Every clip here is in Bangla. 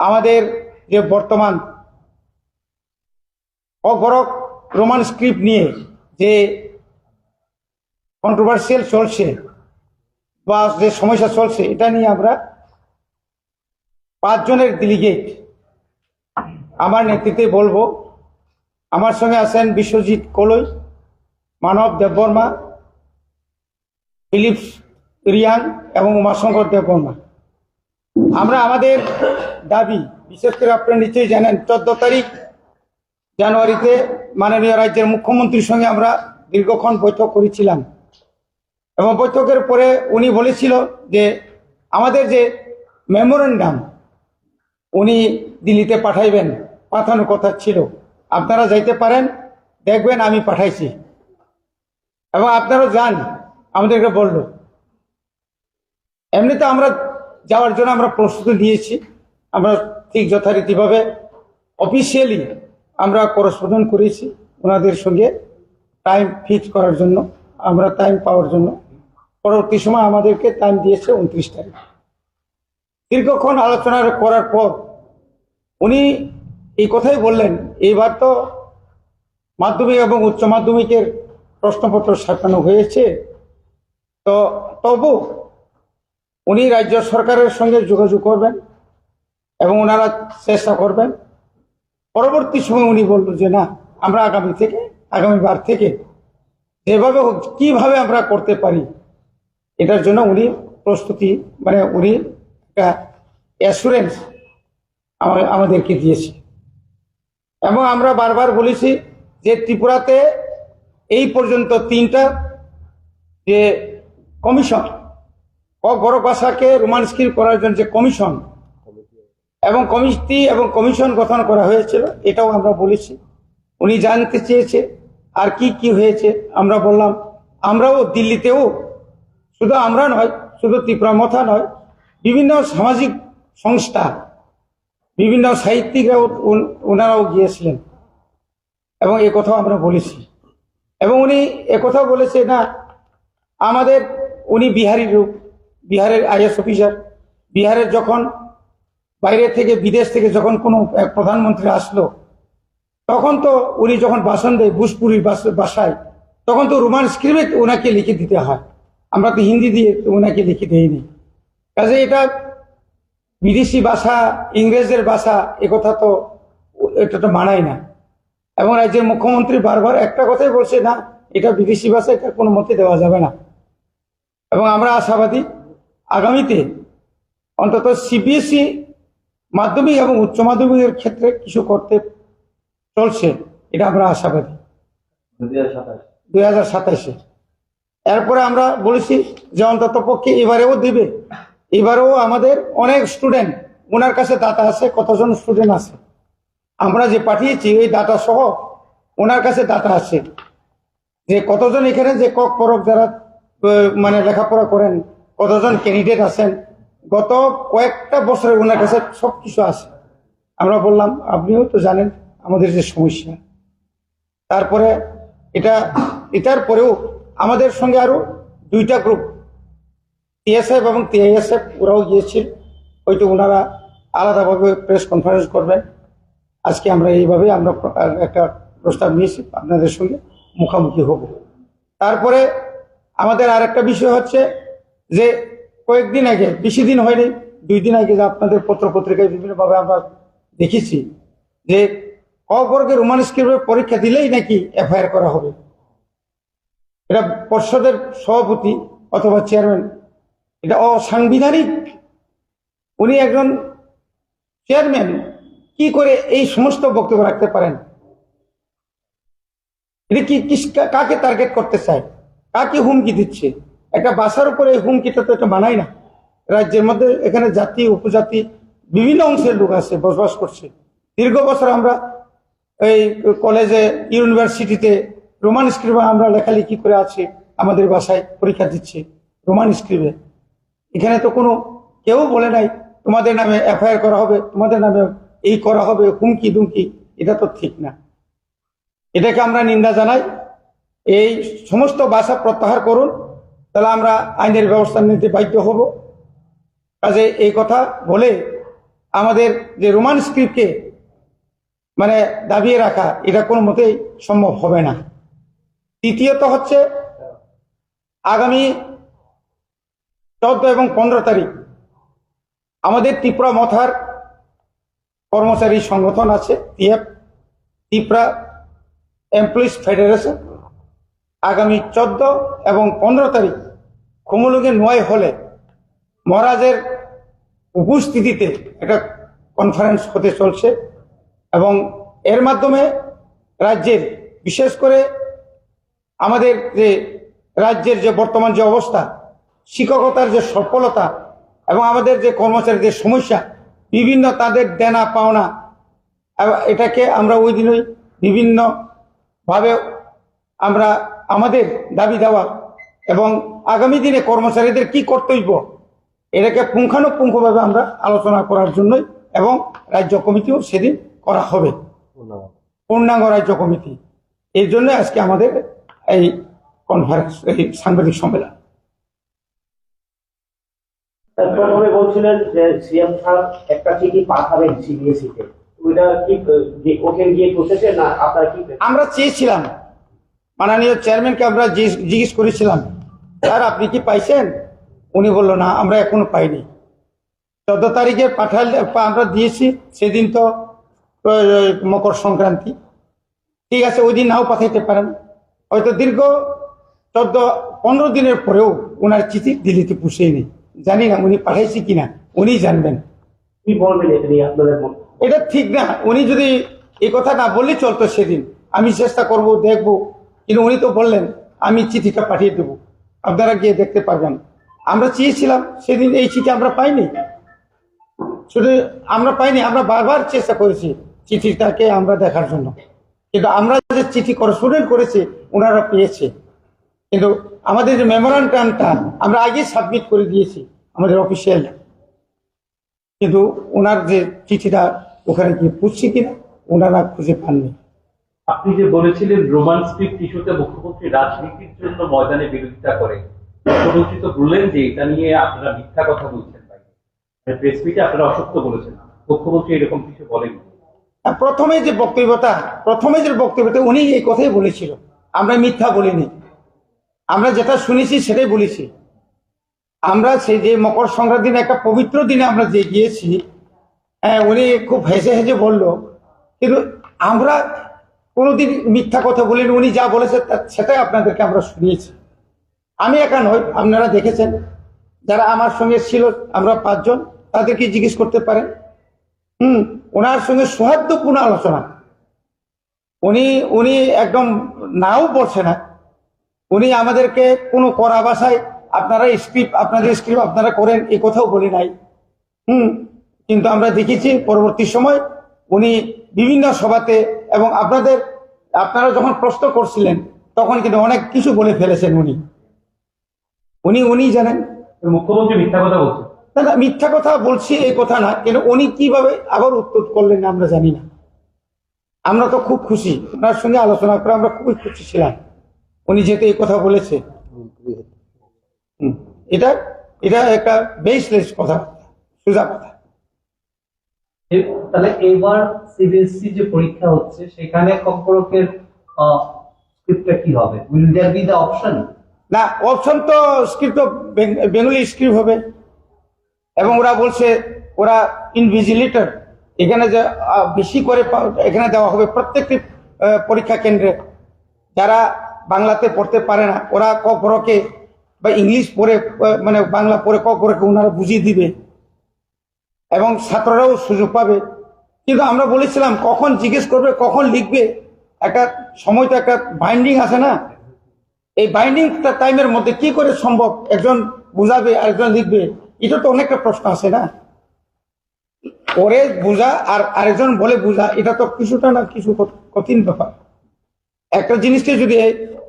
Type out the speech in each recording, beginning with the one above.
আমাদের যে বর্তমান অগরক রোমান স্ক্রিপ্ট নিয়ে যে কন্ট্রোভার্সিয়াল চলছে বা যে সমস্যা চলছে, এটা নিয়ে আমরা 5 জনের ডেলিগেট আমার নেতৃত্বে বলবো। আমার সঙ্গে আছেন বিশ্বজিৎ কলই, মানব দেববর্মা, ফিলিপস রিয়াং এবং উমাশঙ্কর দেববর্মা। আমরা আমাদের দাবি, বিশেষ করে আপনারা নিশ্চয়ই জানেন, 14 তারিখ জানুয়ারিতে মাননীয় রাজ্যের মুখ্যমন্ত্রীর সঙ্গে আমরা দীর্ঘক্ষণ বৈঠক করেছিলাম এবং বৈঠকের পরে উনি বলেছিল যে আমাদের যে মেমোরেন্ডাম উনি দিল্লিতে পাঠাইবেন, পাঠানোর কথা ছিল। আপনারা যাইতে পারেন, দেখবেন আমি পাঠাইছি এবং আপনারা যান, আমাদেরকে বলল। এমনিতে আমরা যাওয়ার জন্য আমরা প্রস্তুতি নিয়েছি। আমরা ঠিক যথারীতিভাবে অফিসিয়ালি আমরা করসপন্ডেন্স করেছি ওনাদের সঙ্গে টাইম ফিক্স করার জন্য, আমরা টাইম পাওয়ার জন্য। পরবর্তী সময় আমাদেরকে টাইম দিয়েছে 29 তারিখ। দীর্ঘক্ষণ আলোচনা করার পর উনি এই কথাই বললেন, এইবার তো মাধ্যমিক এবং উচ্চ মাধ্যমিকের প্রশ্নপত্র ছাপানো হয়েছে, তো তবু উনি রাজ্য সরকারের সঙ্গে যোগাযোগ করবেন এবং ওনারা চেষ্টা করবেন। পরবর্তী সময় উনি বলল যে না, আমরা আগামীবার থেকে যেভাবে কিভাবে আমরা করতে পারি এটার জন্য উনি প্রস্তুতি, মানে উনি একটা অ্যাসুরেন্স আমাদেরকে দিয়েছে। এবং আমরা বারবার বলেছি যে ত্রিপুরাতে এই পর্যন্ত 3টা যে কমিশন, অগরক ভাষাকে রোমান স্ক্রিপ্ট করার জন্য যে কমিশন এবং কমিটি এবং কমিশন গঠন করা হয়েছিল, এটাও আমরা বলেছি। উনি জানতে চেয়েছে আর কি কি হয়েছে। আমরা বললাম আমরাও দিল্লিতেও, শুধু আমরা নয়, শুধু ত্রিপুরা মথা নয়, বিভিন্ন সামাজিক সংস্থা, বিভিন্ন সাহিত্যিকরাও ওনারাও গিয়েছিলেন এবং এ কথাও আমরা বলেছি। এবং উনি একথাও বলেছে না, আমাদের উনি বিহারের আইএস অফিসার। বিহারের যখন বাইরে থেকে, বিদেশ থেকে যখন কোনো এক প্রধানমন্ত্রী আসলো, তখন তো উনি যখন ভাষণ দেয় ভোজপুরি ভাষায়, তখন তো রোমান স্ক্রিপ্টে ওনাকে লিখে দিতে হয়। আমরা তো হিন্দি দিয়ে ওনাকে লিখে দিইনি। কাজে এটা বিদেশি ভাষা, ইংরেজের ভাষা, একথা তো এটা তো মানায় না। এবং রাজ্যের মুখ্যমন্ত্রী বারবার একটা কথাই বলছে, না এটা বিদেশি ভাষা, এটা কোনো মতে দেওয়া যাবে না। এবং আমরা আশাবাদী আগামীতে অন্তত সিবিএসই মাধ্যমিক এবং উচ্চ মাধ্যমিকের ক্ষেত্রে কিছু করতে চলছে, এটা আমরা আশাবাদী 2027-এ। এরপরে আমরা বলেছি যে অন্তত পক্ষে এবারেও দেবে। এবারেও আমাদের অনেক স্টুডেন্ট, ওনার কাছে ডাটা আছে কতজন স্টুডেন্ট আছে, আমরা যে পাঠিয়েছি ওই ডাটা সহ ওনার কাছে ডাটা আছে যে কতজন এখানে যে কক পরক যারা মানে লেখাপড়া করেন, কতজন ক্যান্ডিডেট আছেন, গত কয়েকটা বছরে ওনার কাছে সবকিছু আছে। আমরা বললাম আপনিও তো জানেন আমাদের যে সমস্যা। তারপরে এটার পরেও আমাদের সঙ্গে আরো 2টা গ্রুপ, টিএসএফ এবং টিআইএসএফ, ওরাও গিয়েছিল। হয়তো ওনারা আলাদাভাবে প্রেস কনফারেন্স করবেন। আজকে আমরা এইভাবে আমরা একটা প্রস্তাব নিয়েছি, আপনাদের সঙ্গে মুখোমুখি হব। তারপরে আমাদের আর একটা বিষয় হচ্ছে যে কয়েকদিন আগে, বেশি দিন হয়নি, 2 দিন আগে, যে আপনাদের পত্রপত্রিকায় বিভিন্নভাবে আমরা দেখেছি যে অবর্গের রোমান স্ক্রিপ্টের পরীক্ষা দিলেই নাকি এফআইআর করা হবে। এটা পর্ষদের সভাপতি অথবা চেয়ারম্যান, এটা অসাংবিধানিক। উনি একজন চেয়ারম্যান, কি করে এই সমস্ত বক্তব্য রাখতে পারেন? এটা কি কাকে টার্গেট করতে চায়, কাকে হুমকি দিচ্ছে? একটা ভাষার উপরে এই হুমকিটা তো এটা মানায় না। রাজ্যের মধ্যে এখানে জাতি উপজাতি বিভিন্ন অংশের লোক আছে, বসবাস করছে। দীর্ঘ বছর আমরা এই কলেজে, ইউনিভার্সিটিতে রোমান স্ক্রিপ্টে আমরা লেখালেখি করে আছি, আমাদের ভাষায় পরীক্ষা দিচ্ছি রোমান স্ক্রিপ্টে। এখানে তো কোনো কেউ বলে নাই তোমাদের নামে এফআইআর করা হবে, তোমাদের নামে এই করা হবে, হুমকি দুমকি। এটা তো ঠিক না, এটাকে আমরা নিন্দা জানাই। এই সমস্ত ভাষা প্রত্যাহার করুন, তাহলে আমরা আইনের ব্যবস্থা নিতে বাধ্য হব। কাজে এই কথা বলে আমাদের যে রোমান স্ক্রিপ্টকে মানে দাবিয়ে রাখা, এটা কোনো মতেই সম্ভব হবে না। তৃতীয়ত হচ্ছে আগামী 14 এবং 15 তারিখ আমাদের ত্রিপুরা মথার কর্মচারী সংগঠন আছে টিএফ, ত্রিপুরা এমপ্লয়িজ ফেডারেশন, আগামী 14 এবং 15 তারিখ খুমুলুঙে নোয়াই হলে মহারাজের উপস্থিতিতে একটা কনফারেন্স হতে চলছে এবং এর মাধ্যমে রাজ্যের, বিশেষ করে আমাদের যে রাজ্যের যে বর্তমান যে অবস্থা, শিক্ষকতার যে সফলতা এবং আমাদের যে কর্মচারীদের সমস্যা, বিভিন্ন তাদের দেনা পাওনা, এটাকে আমরা ওই দিনই বিভিন্নভাবে আমরা আমাদের দাবি দেওয়া এবং আগামী দিনে কর্মচারীদের কি কর্তব্য, এটাকে পুঙ্খানুপুঙ্খভাবে আমরা আলোচনা করার জন্যই এবং রাজ্য কমিটিও সেদিন করা হবে, পূর্ণাঙ্গ রাজ্য কমিটি। এই জন্য আজকে আমাদের এই কনফারেন্স, এই সাংবাদিক সম্মেলন। প্রথমে বলছিলেন যে সিএম স্যার একটা চিঠি পাঠাবেন সিবিএসইতে, ওইটা কি ওখানে গিয়ে পৌঁছেছে না আপনারা কি? আমরা চেয়েছিলাম, মাননীয় চেয়ারম্যানকে আমরা জিজ্ঞেস করেছিলাম, স্যার আপনি কি পাইছেন? উনি বললো না, আমরা এখনো পাইনি। 14 তারিখে পাঠালে আমরা দিয়েছি, সেদিন তো মকর সংক্রান্তি, ঠিক আছে, ওই দিন নাও পাঠাইতে পারেন, হয়তো দীর্ঘ 14-15 দিনের পরেও ওনার চিঠি দিল্লিতে পৌঁছেনি। জানি না উনি পাঠাইছি কিনা, উনি জানবেন। কি বলবেন এটা নিয়ে আপনাদের মত? এটা ঠিক না, উনি যদি এই কথা না বললে চলতো সেদিন, আমি চেষ্টা করব, দেখব, কিন্তু উনি তো বললেন আমি চিঠিটা পাঠিয়ে দেবো, আপনারা গিয়ে দেখতে পারবেন। আমরা চেয়েছিলাম সেদিন, এই চিঠি আমরা পাইনি, শুধু আমরা পাইনি, আমরা বারবার চেষ্টা করেছি চিঠিটাকে আমরা দেখার জন্য, কিন্তু আমরা যে চিঠি করেসপন্ডেন্ট করেছি ওনারা পেয়েছে, কিন্তু আমাদের যে মেমোরান্ডামটা আমরা আগে সাবমিট করে দিয়েছি আমাদের অফিসিয়াল, কিন্তু ওনার যে চিঠিটা ওখানে গিয়ে পুষছি কিনা ওনারা খুঁজে পাননি। আপনি যে বলেছিলেন রোমান স্ক্রিপ্ট ইস্যুতে মুখ্যমন্ত্রী রাজনীতির জন্য ময়দানে বিরোধিতা করে, মুখ্যমন্ত্রী তো বললেন যে এটা নিয়ে আপনারা মিথ্যা কথা বলছেন, প্রেস মিটে আপনারা অসত্য বলেছেন, মুখ্যমন্ত্রী এরকম কিছু বলেন? প্রথমে যে বক্তব্যটা উনি এই কথাই বলেছিল, আমরা মিথ্যা বলিনি, আমরা যেটা শুনেছি সেটাই বলেছি। আমরা সেই যে মকর সংক্রান্তি দিনে, একটা পবিত্র দিনে আমরা যে গিয়েছি, উনি খুব হেসে হেসে বলল, কিন্তু আমরা কোনোদিন মিথ্যা কথা বলিনি, উনি যা বলেছে সেটাই আপনাদেরকে আমরা শুনিয়েছি। আমি একা নই, আপনারা দেখেছেন, যারা আমার সঙ্গে ছিল আমরা 5 জন, তাদেরকে জিজ্ঞেস করতে পারেন। ওনার সঙ্গে সৌহার্দ্যপূর্ণ আলোচনা, উনি একদম নাও বলছে না, উনি আমাদেরকে কোনো কড়া ভাষায় আপনাদের স্ক্রিপ্ট আপনারা করেন এই কথাও বলি নাই। কিন্তু আমরা দেখেছি পরবর্তী সময় উনি বিভিন্ন সভাতে এবং আপনারা যখন প্রশ্ন করছিলেন তখন কিন্তু অনেক কিছু বলে ফেলেছেন উনি জানেন। মুখ্যমন্ত্রী মিথ্যা কথা বলছেন? না, মিথ্যা কথা বলছি এই কথা না, কিন্তু উনি কিভাবে আবার উত্তর করলেন আমরা জানি না। আমরা তো খুব খুশি, ওনার সঙ্গে আলোচনা করে আমরা খুবই খুশি ছিলাম, উনি যেহেতু এই কথা বলেছে। এটা একটা বেসলেস কথা, সোজা কথা। তাহলে এবার সিবিএসসি যে পরীক্ষা হচ্ছে সেখানে কম্পরকের স্ক্রিপ্টটা কি হবে? Will there be the option? না, অপশন তো স্ক্রিপ্ট তো বেঙ্গলি স্ক্রিপ্ট হবে, এবং ওরা বলছে ওরা ইনভিজিলেটর এখানে যে বেশি করে এখানে দেওয়া হবে প্রত্যেকটি পরীক্ষা কেন্দ্রে। যারা বাংলাতে পড়তে পারে না ওরা ক পরকে বা ইংলিশ পড়ে, মানে বাংলা পড়ে ক পরকে ওনারা বুঝিয়ে দিবে এবং ছাত্ররাও সুযোগ পাবে। কিন্তু আমরা বলেছিলাম কখন জিজ্ঞেস করবে, কখন লিখবে, একটা সময় তো একটা বাইন্ডিং আছে না, এই বাইন্ডিং টাইমের মধ্যে কি করে সম্ভব একজন বুঝাবে আরেকজন লিখবে? এটা তো অনেকটা প্রশ্ন আছে না, ওরে বুঝা আর আরেকজন বলে বুঝা, এটা তো কিছুটা না কিছু কঠিন ব্যাপার। একটা জিনিসকে যদি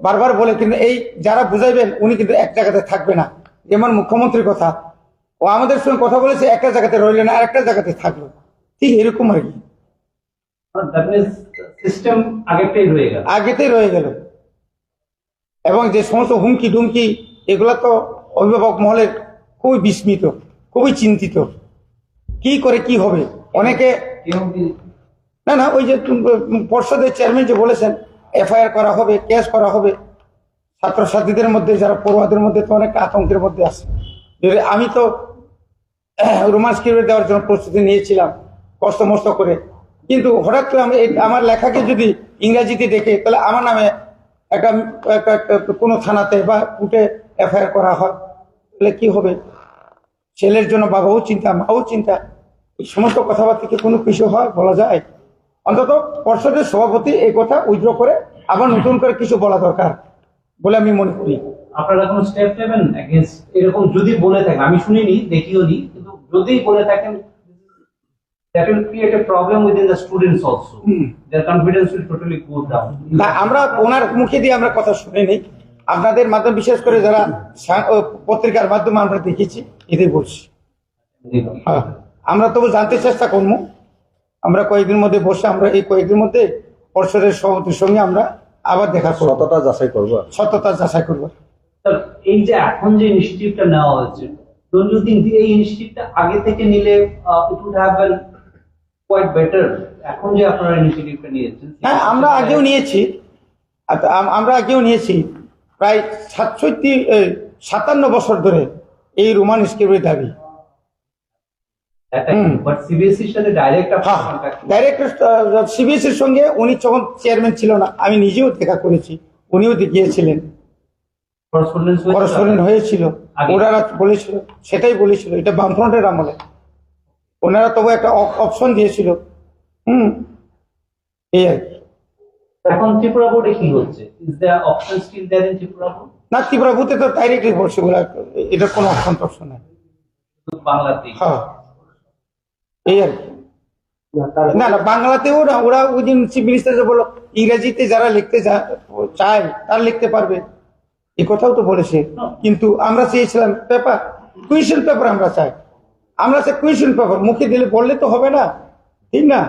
বারবার বলে, কিন্তু এই যারা বুঝাইবেন উনি কিন্তু এক জায়গাতে থাকবে না। যেমন মুখ্যমন্ত্রীর কথা, ও আমাদের সঙ্গে কথা বলেছে একটা জায়গাতে রইলেন আর একটা জায়গাতে থাকলো, ঠিক এরকম আর কি, সিস্টেম আগেতেই রয়ে গেল। এবং যে সমস্ত হুমকি ধুমকি, এগুলা তো অভিভাবক মহলের খুবই বিস্মিত, খুবই চিন্তিত। কি করে কি হবে অনেকে না ওই যে পর্ষদের চেয়ারম্যান যে বলেছেন এফআইআর করা হবে, কেস করা হবে, ছাত্রছাত্রীদের মধ্যে যারা পড়ুয়াদের মধ্যে তো অনেক আতঙ্কের মধ্যে আছে। আমি তো রোমান স্ক্রিপ্ট দেওয়ার জন্য প্রস্তুতি নিয়েছিলাম কষ্ট মষ্ট করে, কিন্তু হঠাৎ করে আমি আমার লেখাকে যদি ইংরেজিতে দেখে তাহলে আমার নামে একটা কোনো থানাতে বা কোর্টে এফআইআর করা হয়, তাহলে কি হবে? ছেলের জন্য বাবাও চিন্তা, মাও চিন্তা, এই সমস্ত কথাবার্তা কি কোনো কিছু হয় বলা যায়? অন্তত পর্ষদের সভাপতি এই কথা উইথড্র করে আবার নতুন করে কিছু বলা দরকার বলে আমি মনে করি। আপনারা কোনো স্টেপ নেবেন এগেইনস্ট এরকম যদি বলে থাকেন? আমি শুনিনি, দেখিও নি, কিন্তু যদি বলে থাকেন that will create a problem within the students also. Their confidence will totally go down. না, আমরা ওনার মুখে দিয়ে আমরা কথা শুনিনি, আপনাদের মাধ্যমে বিশেষ করে যারা পত্রিকার মাধ্যমে আমরা দেখেছি এটাই বলছি। হ্যাঁ, আমরা তবু জানতে চেষ্টা করবো। আমরা কয়েকদিন মধ্যে বসে আমরা এই কয়েকদিন মধ্যে পর্ষদের সভাপতির সঙ্গে আমরা আবার দেখা করব, সততা যাচাই করবো। স্যার, এই যে এখন যে ইনিশিয়েটিভটা নেওয়া হয়েছে, don't you think এই ইনিশিয়েটিভটা আগে থেকে নিলে it would have been quite better? এখন যে আপনারা ইনিশিয়েটিভটা নিয়েছেন, হ্যাঁ আমরা আগেও নিয়েছি প্রায় 57 বছর ধরে এই রোমান স্ক্রিপ্টের দাবি। বাট সিবিএসইর সাথে ডাইরেক্ট ডাইরেক্টর সিবিএসইর সঙ্গে উনি যখন চেয়ারম্যান ছিল না, আমি নিজেও দেখা করেছি, উনিও গিয়েছিলেন, করসপন্ডেন্ট হয়েছিল। ওনারা বলেছিল, সেটাই বলেছিল, এটা বামফ্রন্টের আমলে ওনারা তবু একটা অপশন দিয়েছিল। এই আর কি। এখন ত্রিপুরা বোর্ডে কি হচ্ছে? Is the option still there in Tripura board? না, ত্রিপুরা বুথে তো ডাইরেক্টলি বলছে, এটা কোনো অপশন নাই বাংলাতে। হ্যাঁ, এই আর কি। না বাংলাতেও না, ওরা ওই দিন চিফ মিনিস্টার যে বললো ইংরেজিতে যারা লিখতে চায় তারা লিখতে পারবে, এই কথাও তো বলেছে। কিন্তু আমরা চেয়েছিলাম পেপার, কুয়েশন পেপার আমরা চাই, আমরা চাই কুয়েশন পেপার। মুখে দিলে বললে তো হবে না, ঠিক না?